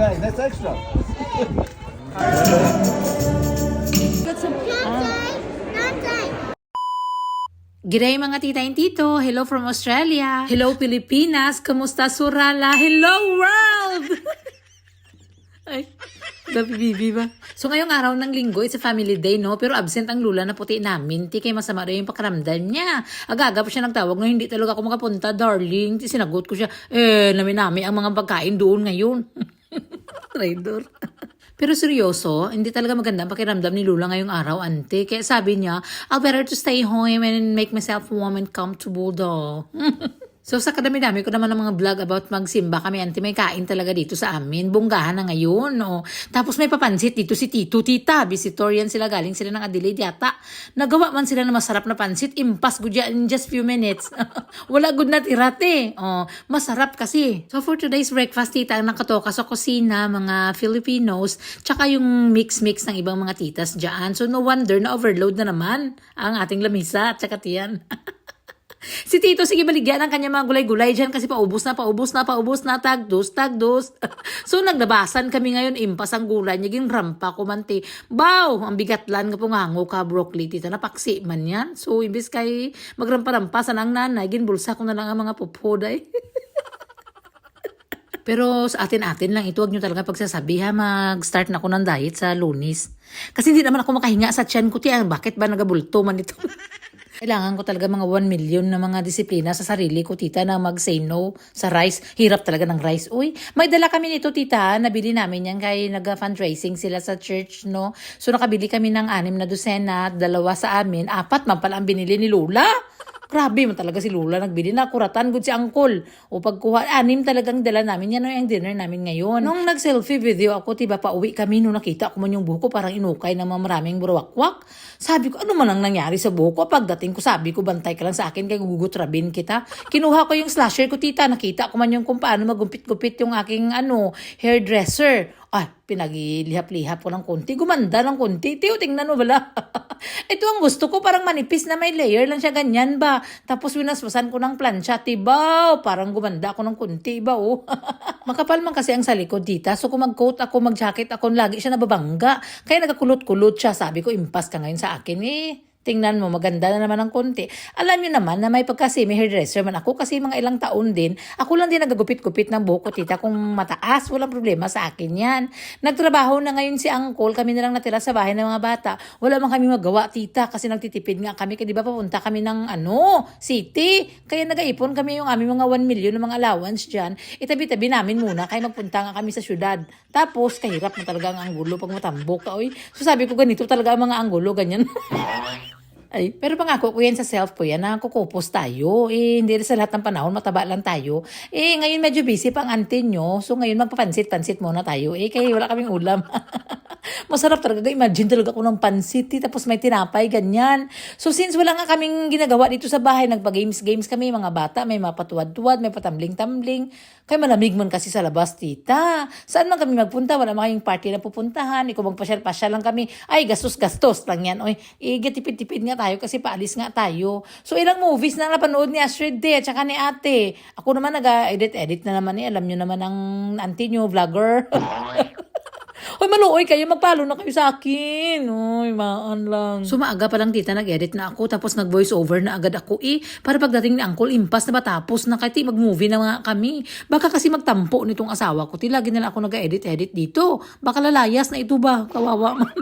bag. That's extra. G'day mga tita and tito. Hello from Australia. Hello Pilipinas. Kamusta Surala? Hello world! Ay, gabi bibi ba? So ngayong araw ng linggo, it's a family day, no? Pero absent ang lula na puti namin. Ti kay masama rin yung pakaramdam niya. Agaga pa siya nagtawag no, hindi talaga ako makapunta, darling. Ti sinagot ko siya, nami-nami ang mga pagkain doon ngayon. Traidor. Pero seryoso, hindi talaga maganda ang pakiramdam ni Lula ngayong araw, ante. Kaya sabi niya, I'll better to stay home and make myself warm and comfortable daw. So sa kadami-dami ko naman ng mga vlog about magsimba kami, ante, may kain talaga dito sa amin. Bonggahan na ngayon, oh. Tapos may papansit dito si Tito, Tita. Visitorian sila, galing sila ng Adelaide yata. Nagawa man sila ng masarap na pansit, impas ko dyan in just few minutes. Wala good na tirate. Oh, masarap kasi. So for today's breakfast, tita, ang nakatoka sa kusina, mga Filipinos, tsaka yung mix-mix ng ibang mga titas dyan. So no wonder na overload na naman ang ating lamisa at tsaka tiyan. Si Tito, sige baligyan ang kanya mga gulay-gulay dyan kasi paubos na, tagdos. So naglabasan kami ngayon, impas ang gulay, naging rampa ko manti. Bow! Ang bigatlan nga pong hango ka broccoli, tita, napaksi man yan. So imbis kay magrampa-rampa sa nang nanay, ginbulsa ko na lang ang mga pupoday. Pero sa atin-atin lang ito, wag nyo talaga pagsasabi ha, mag-start na ako ng diet sa Lunes. Kasi hindi naman ako makahinga sa tiyan ko, tiyan, bakit ba nagabulto man ito? Kailangan ko talaga mga 1 million na mga disiplina sa sarili ko, tita, na mag-say no sa rice. Hirap talaga ng rice. Uy, may dala kami nito, tita. Nabili namin yan kay nag-fundraising sila sa church, no? So nakabili kami ng 6 na dosena, 2 sa amin, 4 man pala ang binili ni Lola. Grabe man talaga si Lola, nagbili na kuratan good si Uncle. O pagkuha, 6 talagang dala namin. Yan ang dinner namin ngayon. Nung nag-selfie video ako, tiba pa uwi kami, nung nakita ko man yung buhok ko, parang inukay ng mga maraming burawakwak. Sabi ko, ano man ang nangyari sa buhok ko? Pagdating ko, sabi ko, bantay ka lang sa akin, kay gugutrabin kita. Kinuha ko yung slasher ko, tita. Nakita ko man yung kung paano magumpit-gupit yung aking hairdresser. Pinagilihap-lihap ko ng konti. Gumanda ng konti. Tiyo, tingnan mo bala. Ito ang gusto ko. Parang manipis na may layer lang siya. Ganyan ba? Tapos winaspasan ko ng plancha. Tibaw! Parang gumanda ako ng konti ba, oh. Makapal man kasi ang sa likod, tita. So kung mag-coat ako, mag-jacket ako, lagi siya nababangga. Kaya nagkakulot-kulot siya. Sabi ko, impas ka ngayon sa akin, tingnan mo, maganda na naman ang konti. Alam niyo naman na may may hairdresser man ako kasi mga ilang taon din. Ako lang din nagagupit-gupit ng buhok ko, tita. Kung mataas, walang problema sa akin yan. Nagtrabaho na ngayon si Uncle. Kami na lang natira sa bahay ng mga bata. Wala man kami magawa, tita, kasi nagtitipid nga kami. Kaya di ba papunta kami ng city. Kaya nag-aipon kami yung aming mga 1 million na mga allowance dyan. Itabi-tabi namin muna kaya magpunta nga kami sa syudad. Tapos, kahirap na talaga ang anggulo pag matambok ka. So sabi ko, ganito talaga ang mga anggulo, ganyan. Ay, pero pangako ko yan sa self ko yan na kukupos tayo. Hindi rin sa lahat ng panahon, mataba lang tayo. Ngayon medyo busy pang auntie nyo. So ngayon magpapansit-pansit muna tayo. Kaya wala kaming ulam. Masarap talaga. Imagine talaga ako ng pansit. Tapos may tinapay, ganyan. So since wala nga kaming ginagawa dito sa bahay, nagpa-games kami, mga bata, may mapatuwad-tuwad, may patambling-tambling. Kaya malamig man kasi sa labas, tita. Saan man kami magpunta? Wala man kayong party na pupuntahan. Ikaw magpasyal-pasyal lang kami. Ay, gastos-gastos lang yan. Gatipid-tipid nga tayo kasi paalis nga tayo. So ilang movies na napanood ni Astrid at saka ni ate. Ako naman nag-edit na naman alam nyo naman ang auntie nyo, vlogger. Hoy, maluoy kayo, magpalo na kayo sa akin. Uy, maan lang. So maaga pa lang, tita, nag-edit na ako, tapos nag-voice over na agad ako para pagdating ni Uncle, impas na matapos na kahit mag-movie na nga kami. Baka kasi magtampo nitong asawa ko. Lagi nila ako nag-edit dito. Baka lalayas na ito ba? Kawawa man.